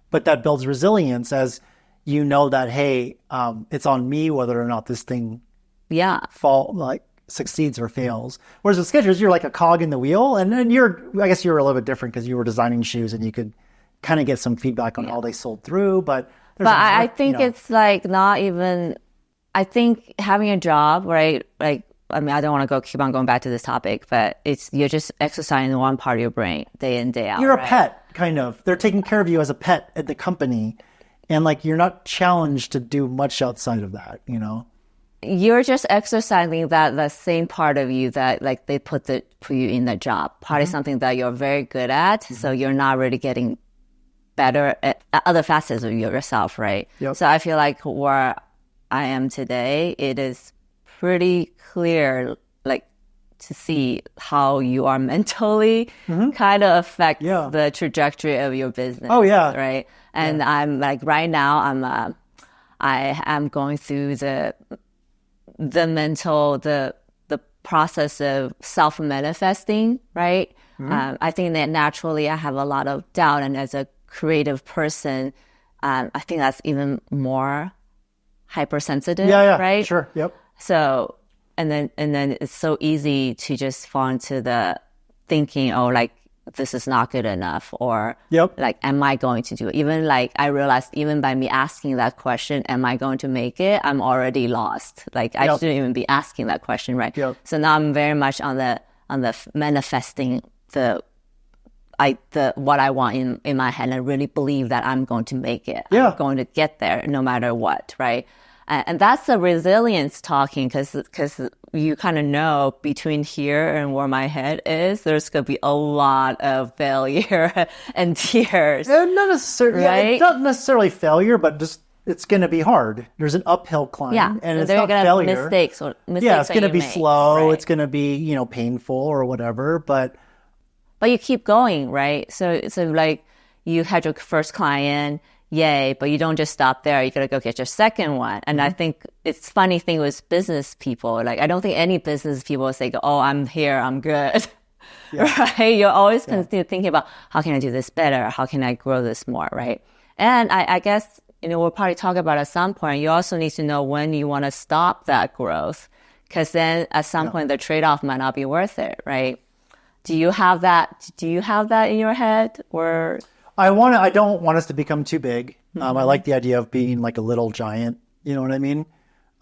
But that builds resilience as you know that, hey, it's on me whether or not this thing succeeds or fails. Whereas with Skechers, you're like a cog in the wheel, and then I guess you're a little bit different because you were designing shoes and you could kind of get some feedback on how they sold through. But I think it's like not even. I think having a job, right? Like, I mean, I don't want to keep on going back to this topic, but you're just exercising one part of your brain day in, day out. You're a pet, kind of. They're taking care of you as a pet at the company, and like you're not challenged to do much outside of that, you know. You're just exercising the same part of you that like they put you in the job. Probably something that you're very good at, so you're not really getting better at other facets of yourself, right? Yep. So I feel like where I am today, it is pretty clear, like to see how you are mentally kind of affect the trajectory of your business. Oh yeah, right. And I'm like right now, I am going through the mental, the process of self-manifesting, right? I think that naturally I have a lot of doubt, and as a creative person, I think that's even more hypersensitive, right? Sure, yep. So, and then it's so easy to just fall into the thinking, oh, like, this is not good enough, or like, am I going to do it? Even like, I realized even by me asking that question, am I going to make it? I'm already lost. Like, I shouldn't even be asking that question, right? So now I'm very much on the manifesting what I want in my head, and I really believe that I'm going to make it. I'm going to get there no matter what, right? And that's the resilience talking, because you kind of know between here and where my head is, there's going to be a lot of failure and tears. Not necessarily, right? Not necessarily failure, but just it's going to be hard. There's an uphill climb, and it's not failure. Mistakes it's going to be slow. Right? It's going to be painful or whatever, but you keep going, right? So like you had your first client. Yay, but you don't just stop there. You got to go get your second one. And I think it's funny thing with business people. Like, I don't think any business people say, oh, I'm here, I'm good. Right? You're always thinking about, how can I do this better? How can I grow this more, right? And I guess, we'll probably talk about at some point, you also need to know when you want to stop that growth. Because then at some point, the trade-off might not be worth it, right? Do you have that in your head? Or... I don't want us to become too big. I like the idea of being like a little giant. You know what I mean?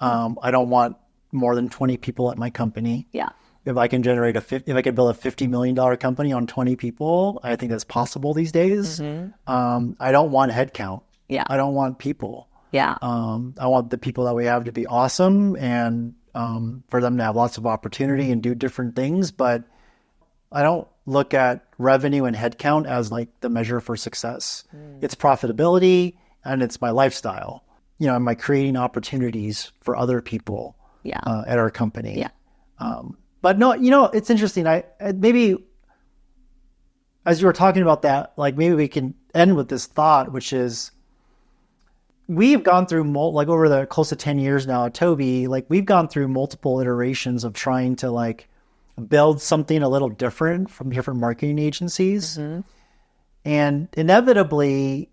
I don't want more than 20 people at my company. Yeah. If I can build a $50 million company on 20 people, I think that's possible these days. I don't want headcount. Yeah. I don't want people. Yeah. I want the people that we have to be awesome, and for them to have lots of opportunity and do different things. But I don't look at revenue and headcount as like the measure for success. It's profitability, and it's my lifestyle. Am I creating opportunities for other people at our company? Yeah. But no, it's interesting. I maybe as you were talking about that, like maybe we can end with this thought, which is we've gone through like over the close to 10 years now at Toby, like we've gone through multiple iterations of trying to like build something a little different from different marketing agencies. And inevitably,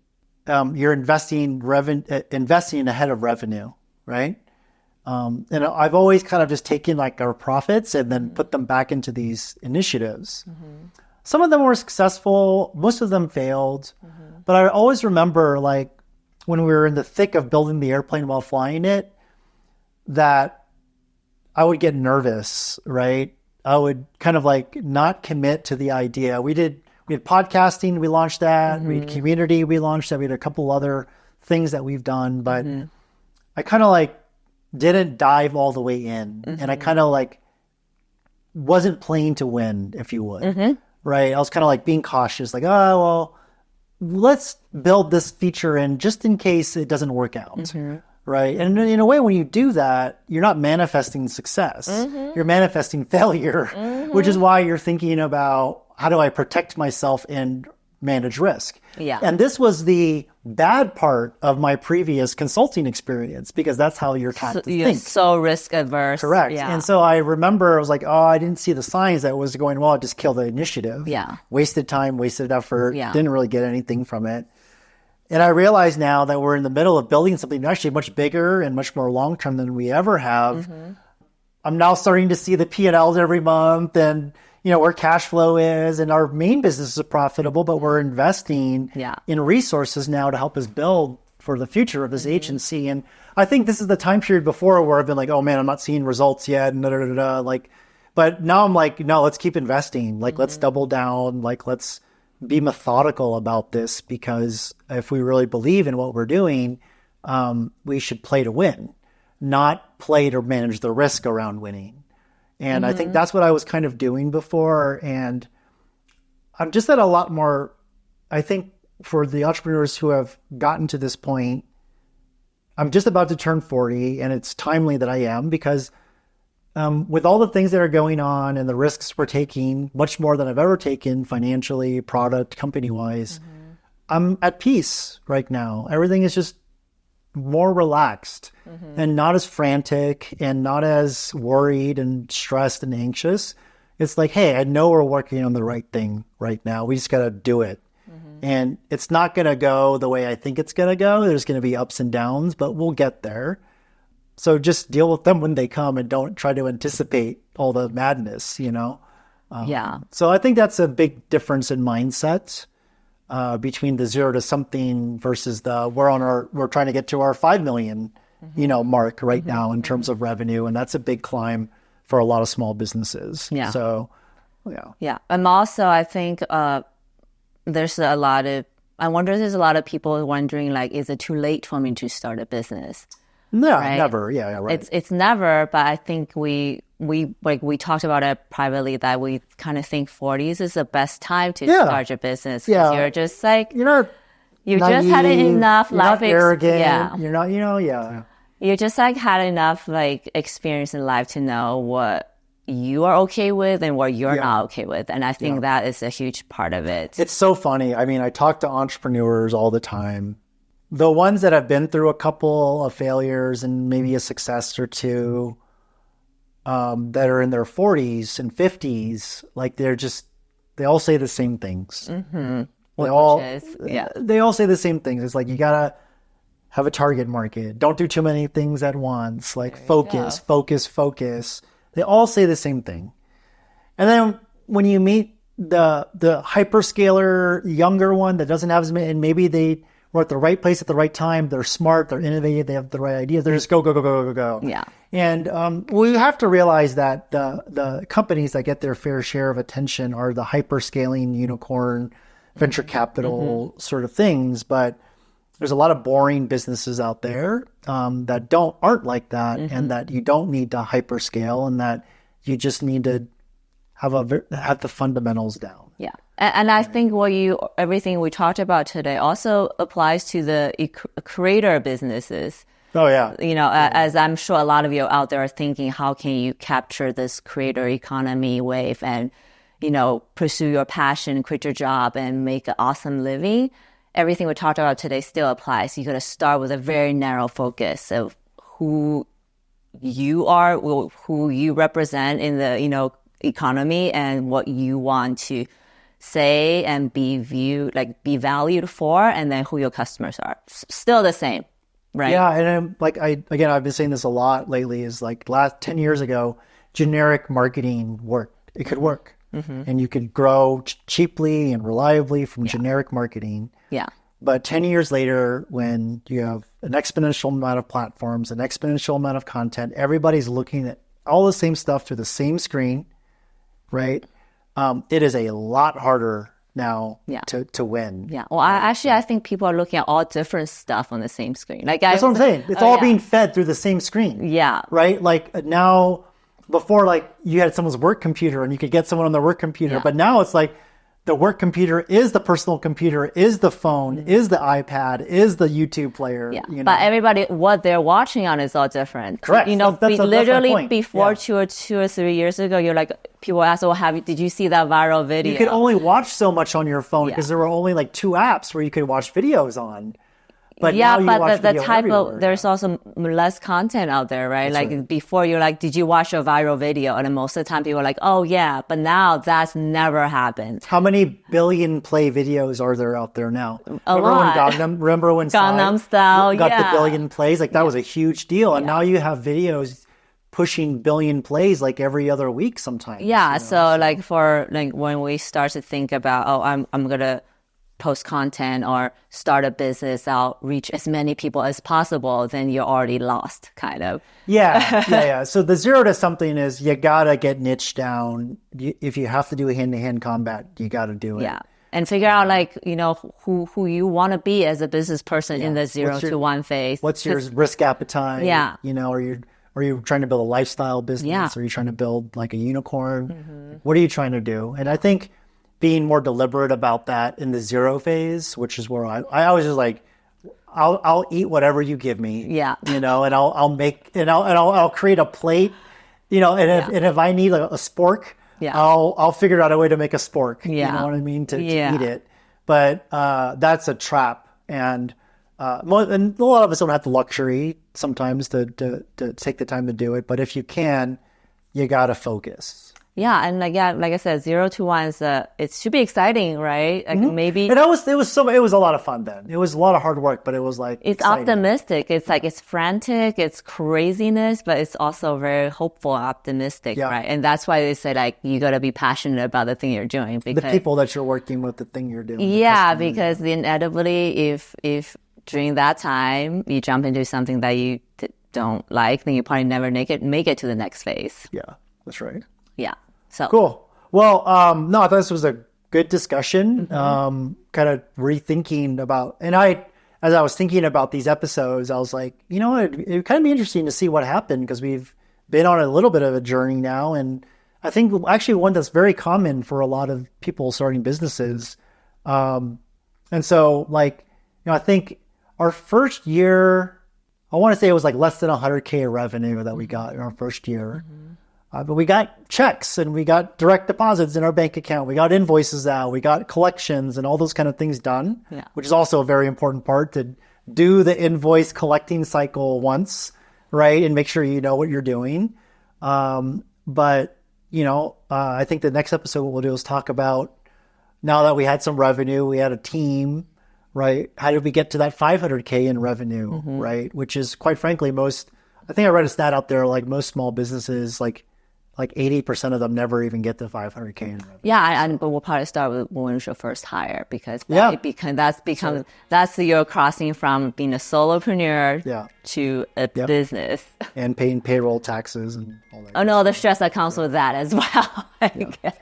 you're investing ahead of revenue, right? And I've always kind of just taken like our profits and then put them back into these initiatives. Some of them were successful, most of them failed. But I always remember like when we were in the thick of building the airplane while flying it, that I would get nervous, right? I would kind of like not commit to the idea. We We had podcasting, we launched that. We had community, we launched that. We had a couple other things that we've done, but I kind of like didn't dive all the way in, and I kind of like wasn't playing to win, if you would, right? I was kind of like being cautious, like, oh, well, let's build this feature in just in case it doesn't work out, right? And in a way, when you do that, you're not manifesting success. You're manifesting failure, which is why you're thinking about how do I protect myself and manage risk. Yeah. And this was the bad part of my previous consulting experience, because that's how you're taught to You're think. so risk averse. Correct. Yeah. And so I remember I was like, oh, I didn't see the signs that it was going well. I just killed the initiative. Yeah. Wasted time, wasted effort. Yeah. Didn't really get anything from it. And I realize now that we're in the middle of building something actually much bigger and much more long-term than we ever have. I'm now starting to see the P&Ls every month, and where cash flow is, and our main business is profitable, but we're investing in resources now to help us build for the future of this agency. And I think this is the time period before where I've been like, oh man, I'm not seeing results yet. And like, but now I'm like, no, let's keep investing. Like, let's double down. Like, let's be methodical about this, because if we really believe in what we're doing, we should play to win, not play to manage the risk around winning. And I think that's what I was kind of doing before. And I'm just at a lot more, I think for the entrepreneurs who have gotten to this point, I'm just about to turn 40, and it's timely that I am, because with all the things that are going on and the risks we're taking, much more than I've ever taken financially, product, company-wise, I'm at peace right now. Everything is just more relaxed and not as frantic and not as worried and stressed and anxious. It's like, hey, I know we're working on the right thing right now. We just got to do it. And it's not going to go the way I think it's going to go. There's going to be ups and downs, but we'll get there. So just deal with them when they come and don't try to anticipate all the madness, Yeah. So I think that's a big difference in mindset. Between the 0 to something versus we're trying to get to our 5 million, mark right now in terms of revenue. And that's a big climb for a lot of small businesses. Yeah. So, yeah. Yeah. And also, I think there's a lot of people wondering, like, is it too late for me to start a business? No, right? never. Yeah, right. It's never, but I think we talked about it privately, that we kind of think 40s is the best time to start your business. Yeah. You're just like, You're not you naive, just had enough you're life. not arrogant. Yeah. You're not, yeah. You just like had enough like experience in life to know what you are okay with and what you're not okay with. And I think that is a huge part of it. It's so funny. I mean, I talk to entrepreneurs all the time. The ones that have been through a couple of failures and maybe a success or two, that are in their 40s and 50s, like they all say the same things. They all say the same things. It's like, you gotta have a target market. Don't do too many things at once. Like, focus. They all say the same thing. And then when you meet the hyperscaler younger one that doesn't have as many, and maybe they were at the right place at the right time, they're smart, they're innovative, they have the right ideas, they're just go. Yeah. And we have to realize that the companies that get their fair share of attention are the hyperscaling unicorn venture capital sort of things. But there's a lot of boring businesses out there that aren't like that, and that you don't need to hyperscale, and that you just need to have the fundamentals down. Yeah. And I think everything we talked about today also applies to the creator businesses. Oh, yeah. As I'm sure a lot of you out there are thinking, how can you capture this creator economy wave and, pursue your passion, quit your job, and make an awesome living? Everything we talked about today still applies. You got to start with a very narrow focus of who you are, who you represent in the, economy, and what you want to say and be valued for, and then who your customers are. Still the same, right? Yeah, and I've been saying this a lot lately, is like last 10 years ago, generic marketing worked. It could work. And you could grow cheaply and reliably from generic marketing. Yeah. But 10 years later, when you have an exponential amount of platforms, an exponential amount of content, everybody's looking at all the same stuff through the same screen, right? It is a lot harder now to win. Yeah. Well, I think people are looking at all different stuff on the same screen. Like that's what I'm saying. It's all being fed through the same screen. Yeah. Right? Like now, before, like you had someone's work computer and you could get someone on their work computer, but now it's like the work computer is the personal computer, is the phone, is the iPad, is the YouTube player. Yeah. You know? But everybody, what they're watching on is all different. Correct. You know, that's literally my point. before 2 or 3 years ago, you're like, people ask, "Oh, did you see that viral video?" You could only watch so much on your phone because there were only like 2 apps where you could watch videos on. But now you watch the video type everywhere. of there's also less content out there, right? That's like before, you're like, "Did you watch a viral video?" And then most of the time, people are like, "Oh yeah," but now that's never happened. How many billion play videos are there out there now? Lot. Remember when Gangnam Style got the billion plays? Like that was a huge deal, and now you have videos pushing billion plays like every other week sometimes. Yeah, so like for like when we start to think about, oh, I'm gonna post content or start a business, I'll reach as many people as possible, then you're already lost, kind of. Yeah. So the 0 to something is you gotta get niche down. If you have to do a hand-to-hand combat, you gotta do it. Yeah, and figure out like, you know, who you want to be as a business person in the 0 to 1 phase. What's your risk appetite? Yeah. You know, are you trying to build a lifestyle business? Yeah. Are you trying to build like a unicorn? What are you trying to do? And I think being more deliberate about that in the 0 phase, which is where I was just like, I'll eat whatever you give me. Yeah. You know, and I'll create a plate, you know, and if I need a spork, I'll figure out a way to make a spork. Yeah. You know what I mean? To eat it. But that's a trap. And a lot of us don't have the luxury sometimes to take the time to do it. But if you can, you got to focus. Yeah, and like I said, 0 to 1 is it should be exciting, right? Like maybe it was a lot of fun then. It was a lot of hard work, but it was like it's exciting. Optimistic. It's like it's frantic, it's craziness, but it's also very hopeful, optimistic, right? And that's why they say like you got to be passionate about the thing you're doing, because the people that you're working with, the thing you're doing. Yeah, because inevitably, if during that time you jump into something that you don't like, then you probably never make it to the next phase. Yeah, that's right. Yeah. So cool. Well, no, I thought this was a good discussion. Kind of rethinking about, and as I was thinking about these episodes, I was like, you know, it'd kind of be interesting to see what happened, because we've been on a little bit of a journey now, and I think actually one that's very common for a lot of people starting businesses. And so, like, you know, I think our first year, I want to say it was like less than 100K of revenue that we got in our first year. But we got checks and we got direct deposits in our bank account. We got invoices out. We got collections and all those kind of things done, which is also a very important part, to do the invoice collecting cycle once, right? And make sure you know what you're doing. But, you know, I think the next episode what we'll do is talk about, now that we had some revenue, we had a team, right? How did we get to that 500K in revenue, right? Which is, quite frankly, I think I read a stat out there, like most small businesses, like 80% of them never even get to 500K in revenue. Yeah, but we'll probably start with when it's your first hire, because that's you're crossing from being a solopreneur to a business. And paying payroll, taxes, and all that. Oh no, the stress that comes with that as well.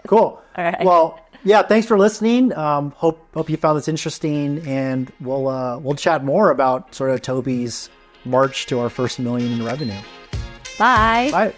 Cool. All right. Well, yeah, thanks for listening. Hope you found this interesting, and we'll chat more about sort of Toby's march to our first $1 million in revenue. Bye. Bye.